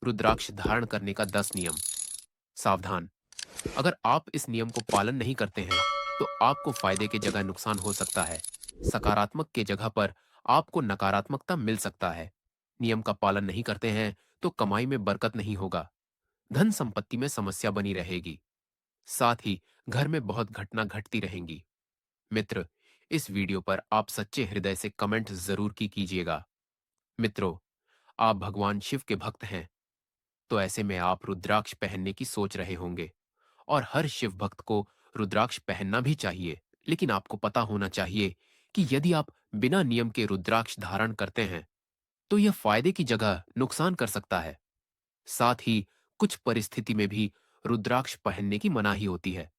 रुद्राक्ष धारण करने का 10 नियम। सावधान, अगर आप इस नियम को पालन नहीं करते हैं, तो आपको फायदे की जगह नुकसान हो सकता है। सकारात्मक के जगह पर आपको नकारात्मकता मिल सकता है। नियम का पालन नहीं करते हैं, तो कमाई में बरकत नहीं होगा, धन संपत्ति में समस्या बनी रहेगी। साथ ही घर में बहुत घटना घटती रहेंगी। मित्र, इस वीडियो पर आप सच्चे हृदय से कमेंट जरूर की कीजिएगा। मित्रों, आप भगवान शिव के भक्त हैं, तो ऐसे में आप रुद्राक्ष पहनने की सोच रहे होंगे और हर शिव भक्त को रुद्राक्ष पहनना भी चाहिए। लेकिन आपको पता होना चाहिए कि यदि आप बिना नियम के रुद्राक्ष धारण करते हैं, तो यह फायदे की जगह नुकसान कर सकता है। साथ ही कुछ परिस्थिति में भी रुद्राक्ष पहनने की मनाही होती है।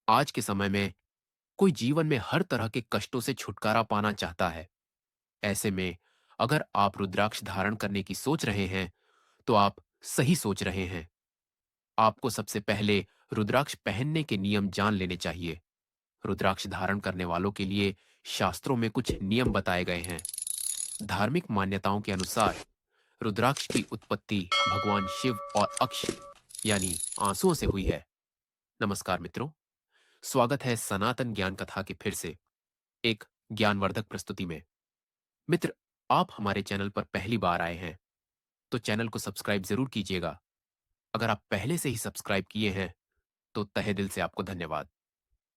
आज के समय में कोई जीवन में हर तरह के कष्टों से छुटकारा पाना चाहता है। ऐसे में अगर आप रुद्राक्ष धारण करने की सोच रहे हैं, तो आप सही सोच रहे हैं। आपको सबसे पहले रुद्राक्ष पहनने के नियम जान लेने चाहिए। रुद्राक्ष धारण करने वालों के लिए शास्त्रों में कुछ नियम बताए गए हैं। धार्मिक मान्यताओं के अनुसार रुद्राक्ष की उत्पत्ति भगवान शिव और अक्ष यानी आंसुओं से हुई है। नमस्कार मित्रों, स्वागत है सनातन ज्ञान कथा के फिर से एक ज्ञानवर्धक प्रस्तुति में। मित्र, आप हमारे चैनल पर पहली बार आए हैं, तो चैनल को सब्सक्राइब जरूर कीजिएगा। अगर आप पहले से ही सब्सक्राइब किए हैं, तो तहे दिल से आपको धन्यवाद।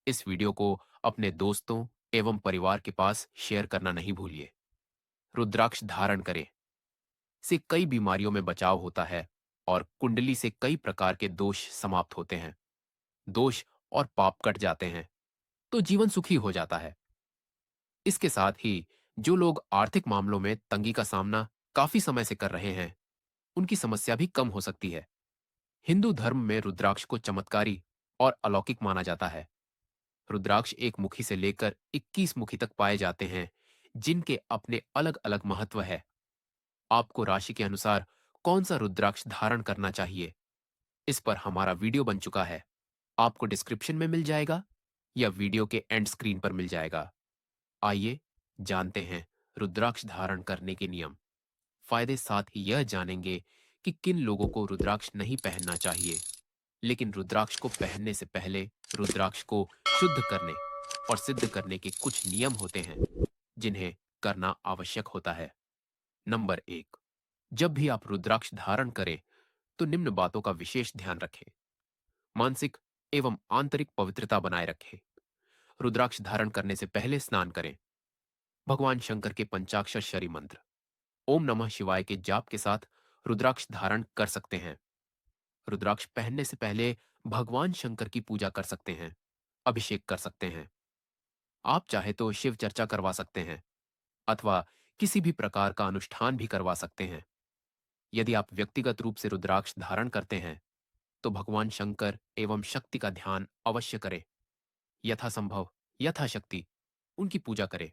इस वीडियो को अपने दोस्तों एवं परिवार के पास शेयर करना नहीं भूलिए। रुद्राक्ष धारण करें से कई बीमारियों में बचाव होता है और कुंडली से कई प्रकार के दोष समाप्त होते हैं। दोष और पाप कट जाते हैं, तो जीवन सुखी हो जाता है। इसके साथ ही जो लोग आर्थिक मामलों में तंगी का सामना काफी समय से कर रहे हैं, उनकी समस्या भी कम हो सकती है। हिंदू धर्म में रुद्राक्ष को चमत्कारी और अलौकिक माना जाता है। रुद्राक्ष एक मुखी से लेकर 21 मुखी तक पाए जाते हैं, जिनके अपने अलग अलग महत्व है। आपको राशि के अनुसार कौन सा रुद्राक्ष धारण करना चाहिए, इस पर हमारा वीडियो बन चुका है। आपको डिस्क्रिप्शन में मिल जाएगा या वीडियो के एंड स्क्रीन पर मिल जाएगा। आइए जानते हैं रुद्राक्ष धारण करने के नियम, फायदे, साथ ही यह जानेंगे कि किन लोगों को रुद्राक्ष नहीं पहनना चाहिए। लेकिन रुद्राक्ष को पहनने से पहले रुद्राक्ष को शुद्ध करने और सिद्ध करने के कुछ नियम होते हैं, जिन्हें करना आवश्यक होता है। नंबर 1, जब भी आप रुद्राक्ष धारण करें, तो निम्न बातों का विशेष ध्यान रखें। मानसिक एवं आंतरिक पवित्रता बनाए रखें। रुद्राक्ष धारण करने से पहले स्नान करें। भगवान शंकर के पंचाक्षर शरी मंत्र ओम नमः शिवाय के जाप के साथ रुद्राक्ष धारण कर सकते हैं। रुद्राक्ष पहनने से पहले भगवान शंकर की पूजा कर सकते हैं, अभिषेक कर सकते हैं। आप चाहे तो शिव चर्चा करवा सकते हैं अथवा किसी भी प्रकार का अनुष्ठान भी करवा सकते हैं। यदि आप व्यक्तिगत रूप से रुद्राक्ष धारण करते हैं, तो भगवान शंकर एवं शक्ति का ध्यान अवश्य करें। यथासंभव, यथाशक्ति उनकी पूजा करें।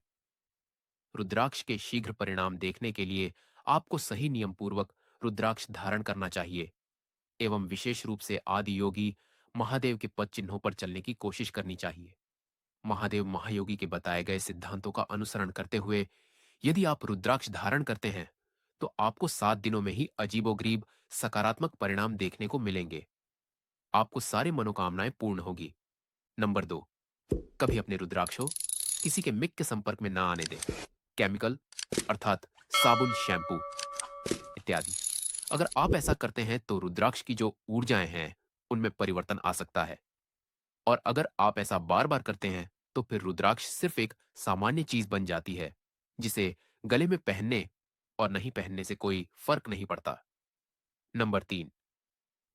रुद्राक्ष के शीघ्र परिणाम देखने के लिए आपको सही नियम पूर्वक रुद्राक्ष धारण करना चाहिए एवं विशेष रूप से आदि योगी महादेव के पद चिन्हों पर चलने की कोशिश करनी चाहिए। महादेव महायोगी के बताए गए सिद्धांतों का अनुसरण करते हुए यदि आप रुद्राक्ष धारण करते हैं, तो आपको 7 दिनों में ही अजीबोगरीब सकारात्मक परिणाम देखने को मिलेंगे। आपको सारी मनोकामनाएं पूर्ण होगी। नंबर 2, कभी अपने रुद्राक्ष को किसी के मिक के संपर्क में ना आने दें। केमिकल अर्थात साबुन, शैम्पू इत्यादि। अगर आप ऐसा करते हैं, तो रुद्राक्ष की जो ऊर्जाएं हैं, उनमें परिवर्तन आ सकता है। और अगर आप ऐसा बार बार करते हैं, तो फिर रुद्राक्ष सिर्फ एक सामान्य चीज बन जाती है, जिसे गले में पहनने और नहीं पहनने से कोई फर्क नहीं पड़ता। नंबर 3,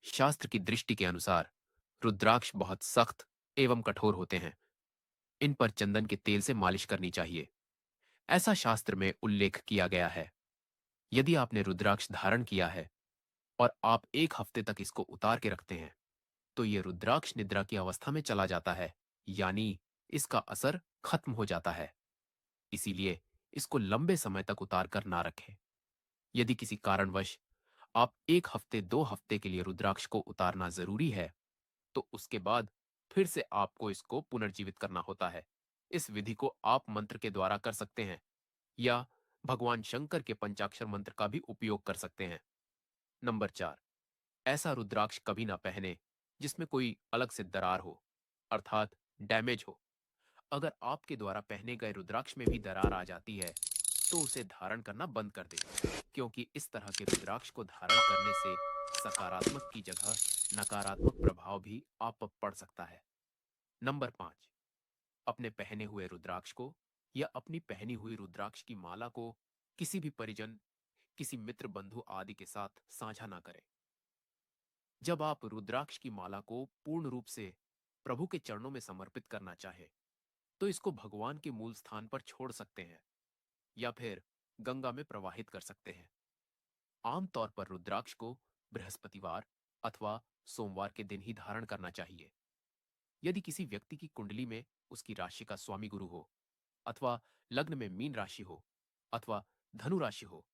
शास्त्र की दृष्टि के अनुसार रुद्राक्ष बहुत सख्त एवं कठोर होते हैं। इन पर चंदन के तेल से मालिश करनी चाहिए, ऐसा शास्त्र में उल्लेख किया गया है। यदि आपने रुद्राक्ष धारण किया है और आप 1 हफ्ते तक इसको उतार के रखते हैं, तो ये रुद्राक्ष निद्रा की अवस्था में चला जाता है, यानी इसका असर खत्म हो जाता है। इसीलिए इसको लंबे समय तक उतार कर ना रखें। यदि किसी कारणवश आप 1 हफ्ते 2 हफ्ते के लिए रुद्राक्ष को उतारना जरूरी है, तो उसके बाद फिर से आपको इसको पुनर्जीवित करना होता है। इस विधि को आप मंत्र के द्वारा कर सकते हैं या भगवान शंकर के पंचाक्षर मंत्र का भी उपयोग कर सकते हैं। नंबर 4, ऐसा रुद्राक्ष कभी ना पहने जिसमें कोई अलग से दरार हो, अर्थात डैमेज हो। अगर आपके द्वारा पहने गए रुद्राक्ष में भी दरार आ जाती है, तो उसे धारण करना बंद कर दें, क्योंकि इस तरह के रुद्राक्ष को धारण करने से सकारात्मक की जगह नकारात्मक प्रभाव भी आप पर पड़ सकता है। नंबर 5, अपने पहने हुए रुद्राक्ष को या अपनी पहनी हुई रुद्राक्ष की माला को किसी भी परिजन, किसी मित्र, बंधु आदि के साथ साझा ना करें। जब आप रुद्राक्ष की माला को पूर्ण रूप से प्रभु के चरणों में समर्पित करना चाहे, तो इसको भगवान के मूल स्थान पर छोड़ सकते हैं या फिर गंगा में प्रवाहित कर सकते हैं। आमतौर पर रुद्राक्ष को बृहस्पतिवार अथवा सोमवार के दिन ही धारण करना चाहिए। यदि किसी व्यक्ति की कुंडली में उसकी राशि का स्वामी गुरु हो, अथवा लग्न में मीन राशि हो, अथवा धनु राशि हो,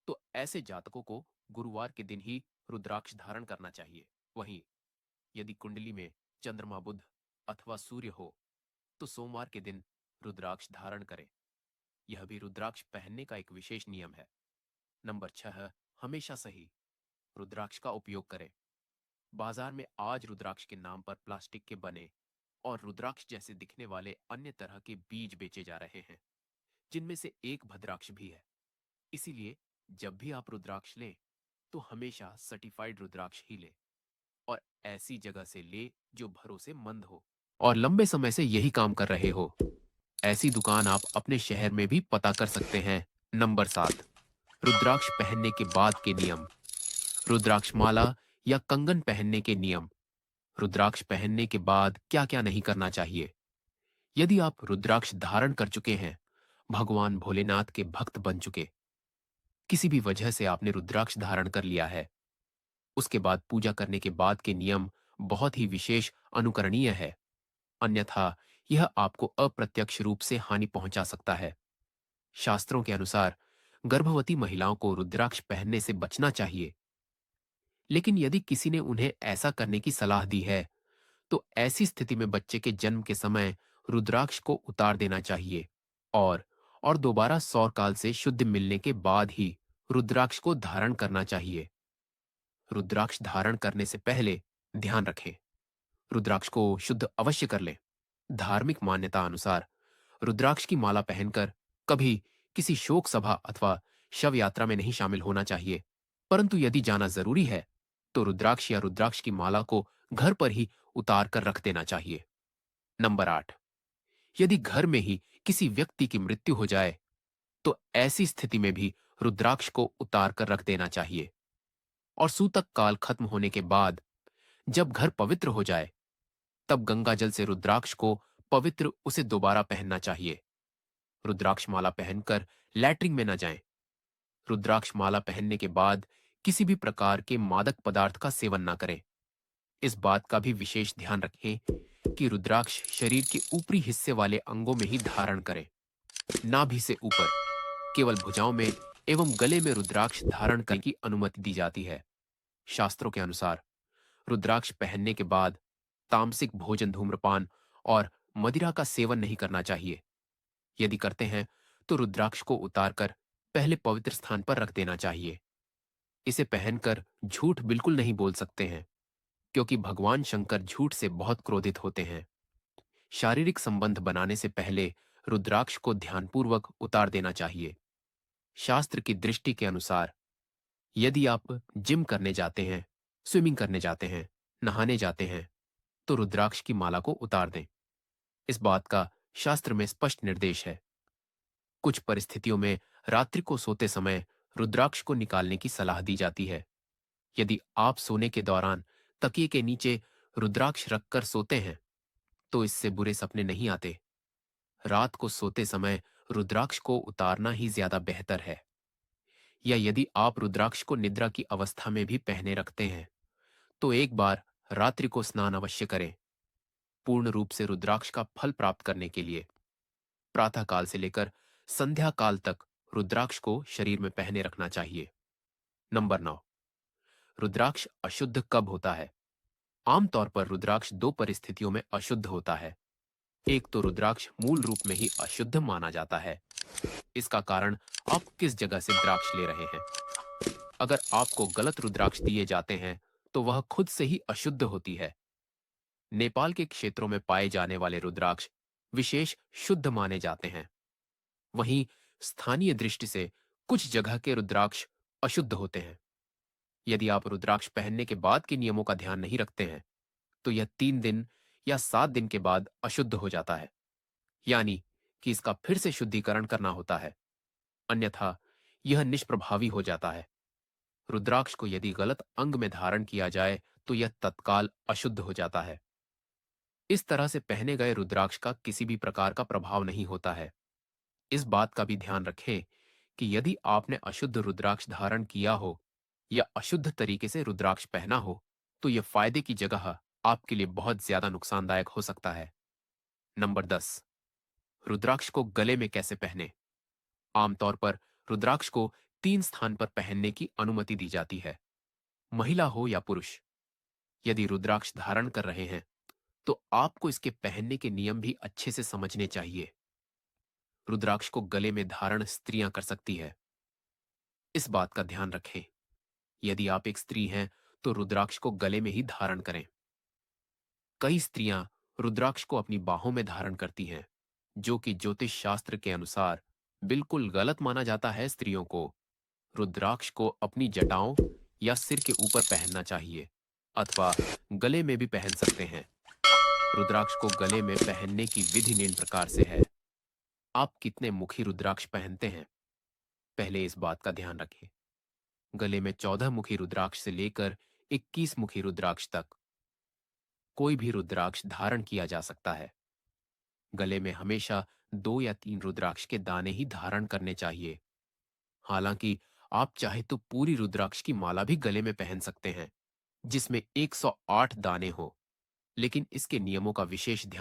तो ऐसे जातकों को गुरुवार के दिन ही रुद्राक्ष धारण करना चाहिए। वहीं यदि कुंडली में चंद्रमा, बुध अथवा सूर्य हो, तो सोमवार के दिन रुद्राक्ष धारण करें। यह भी रुद्राक्ष पहनने का एक विशेष नियम है। नंबर 6, हमेशा सही रुद्राक्ष का उपयोग करें। बाजार में आज रुद्राक्ष के नाम पर प्लास्टिक के बने और रुद्राक्ष जैसे दिखने वाले अन्य तरह के बीज बेचे जा रहे हैं, जिनमें से एक भद्राक्ष भी है। इसीलिए जब भी आप रुद्राक्ष लें, तो हमेशा सर्टिफाइड रुद्राक्ष ही लें और ऐसी जगह से ले जो भरोसेमंद हो और लंबे समय से यही काम कर रहे हो। ऐसी दुकान आप अपने शहर में भी पता कर सकते हैं। नंबर 7, रुद्राक्ष पहनने के बाद के नियम। रुद्राक्ष माला या कंगन पहनने के नियम। रुद्राक्ष पहनने के बाद क्या क्या नहीं करना चाहिए। यदि आप रुद्राक्ष धारण कर चुके हैं, भगवान भोलेनाथ के भक्त बन चुके, किसी भी वजह से आपने रुद्राक्ष धारण कर लिया है, उसके बाद पूजा करने के बाद के नियम बहुत ही विशेष अनुकरणीय है। अन्यथा यह आपको अप्रत्यक्ष रूप से हानि पहुंचा सकता है। शास्त्रों के अनुसार गर्भवती महिलाओं को रुद्राक्ष पहनने से बचना चाहिए, लेकिन यदि किसी ने उन्हें ऐसा करने की सलाह दी है, तो ऐसी स्थिति में बच्चे के जन्म के समय रुद्राक्ष को उतार देना चाहिए और दोबारा सौर काल से शुद्ध मिलने के बाद ही रुद्राक्ष को धारण करना चाहिए। रुद्राक्ष धारण करने से पहले ध्यान रखें, रुद्राक्ष को शुद्ध अवश्य कर लें। धार्मिक मान्यता अनुसार रुद्राक्ष की माला पहनकर कभी किसी शोक सभा अथवा शव यात्रा में नहीं शामिल होना चाहिए। परंतु यदि जाना जरूरी है, तो रुद्राक्ष या रुद्राक्ष की माला को घर पर ही उतार कर रख देना चाहिए। नंबर 8, यदि घर में ही किसी व्यक्ति की मृत्यु हो जाए, तो ऐसी स्थिति में भी रुद्राक्ष को उतार कर रख देना चाहिए और सूतक काल खत्म होने के बाद जब घर पवित्र हो जाए, तब गंगा जल से रुद्राक्ष को पवित्र उसे दोबारा पहनना चाहिए। रुद्राक्ष माला पहनकर लैट्रिन में न जाएं। रुद्राक्ष माला पहनने के बाद किसी भी प्रकार के मादक पदार्थ का सेवन न करें। इस बात का भी विशेष ध्यान रखें कि रुद्राक्ष शरीर के ऊपरी हिस्से वाले अंगों में ही धारण करें, नाभि से ऊपर। केवल भुजाओं में एवं गले में रुद्राक्ष धारण करने की अनुमति दी जाती है। शास्त्रों के अनुसार रुद्राक्ष पहनने के बाद तामसिक भोजन, धूम्रपान और मदिरा का सेवन नहीं करना चाहिए। यदि करते हैं, तो रुद्राक्ष को उतारकर पहले पवित्र स्थान पर रख देना चाहिए। इसे पहनकर झूठ बिल्कुल नहीं बोल सकते हैं, क्योंकि भगवान शंकर झूठ से बहुत क्रोधित होते हैं। शारीरिक संबंध बनाने से पहले रुद्राक्ष को ध्यानपूर्वक उतार देना चाहिए। शास्त्र की दृष्टि के अनुसार यदि आप जिम करने जाते हैं, स्विमिंग करने जाते हैं, नहाने जाते हैं, तो रुद्राक्ष की माला को उतार दें। इस बात का शास्त्र में स्पष्ट निर्देश है। कुछ परिस्थितियों में रात्रि को सोते समय रुद्राक्ष को निकालने की सलाह दी जाती है। यदि आप सोने के दौरान तकिए के नीचे रुद्राक्ष रखकर सोते हैं, तो इससे बुरे सपने नहीं आते। रात को सोते समय रुद्राक्ष को उतारना ही ज्यादा बेहतर है। या यदि आप रुद्राक्ष को निद्रा की अवस्था में भी पहने रखते हैं, तो एक बार रात्रि को स्नान अवश्य करें। पूर्ण रूप से रुद्राक्ष का फल प्राप्त करने के लिए प्रातः काल से लेकर संध्या काल तक रुद्राक्ष को शरीर में पहने रखना चाहिए। नंबर 9, रुद्राक्ष अशुद्ध कब होता है? आमतौर पर रुद्राक्ष दो परिस्थितियों में अशुद्ध होता है। एक तो रुद्राक्ष मूल रूप में ही अशुद्ध माना जाता है। इसका कारण आप किस जगह से द्राक्ष ले रहे हैं। अगर आपको गलत रुद्राक्ष दिए जाते हैं, तो वह खुद से ही अशुद्ध होती है। नेपाल के क्षेत्रों में पाए जाने वाले रुद्राक्ष विशेष शुद्ध माने जाते हैं। वहीं स्थानीय दृष्टि से कुछ जगह के रुद्राक्ष अशुद्ध होते हैं। यदि आप रुद्राक्ष पहनने के बाद के नियमों का ध्यान नहीं रखते हैं, तो यह 3 दिन या 7 दिन के बाद अशुद्ध हो जाता है। यानी कि इसका फिर से शुद्धिकरण करना होता है, अन्यथा यह निष्प्रभावी हो जाता है। रुद्राक्ष को यदि गलत अंग में धारण किया जाए, तो यह तत्काल अशुद्ध हो जाता है। इस तरह से पहने गए रुद्राक्ष का किसी भी प्रकार का प्रभाव नहीं होता है। इस बात का भी ध्यान रखें कि यदि आपने अशुद्ध रुद्राक्ष धारण किया हो या अशुद्ध तरीके से रुद्राक्ष पहना हो, तो यह फायदे की जगह आपके लिए बहुत ज्यादा नुकसानदायक हो सकता है। नंबर 10, रुद्राक्ष को गले में कैसे पहने। आमतौर पर रुद्राक्ष को 3 स्थान पर पहनने की अनुमति दी जाती है, महिला हो या पुरुष। यदि रुद्राक्ष धारण कर रहे हैं, तो आपको इसके पहनने के नियम भी अच्छे से समझने चाहिए। रुद्राक्ष को गले में धारण स्त्रियां कर सकती है। इस बात का ध्यान रखें, यदि आप एक स्त्री हैं, तो रुद्राक्ष को गले में ही धारण करें। कई स्त्रियां रुद्राक्ष को अपनी बाहों में धारण करती हैं, जो कि ज्योतिष शास्त्र के अनुसार बिल्कुल गलत माना जाता है। स्त्रियों को रुद्राक्ष को अपनी जटाओं या सिर के ऊपर पहनना चाहिए, अथवा गले में भी पहन सकते हैं। रुद्राक्ष को गले में पहनने की विधि निम्न प्रकार से है। आप कितने मुखी रुद्राक्ष पहनते हैं, पहले इस बात का ध्यान रखें। गले में 14 मुखी रुद्राक्ष से लेकर 21 मुखी रुद्राक्ष तक कोई भी रुद्राक्ष धारण किया जा सकता है। गले में हमेशा 2 या 3 रुद्राक्ष के दाने ही धारण करने चाहिए। हालांकि आप चाहे तो पूरी रुद्राक्ष की माला भी गले में पहन सकते हैं, जिसमें 108 दाने हो, लेकिन इसके नियमों का विशेष ध्यान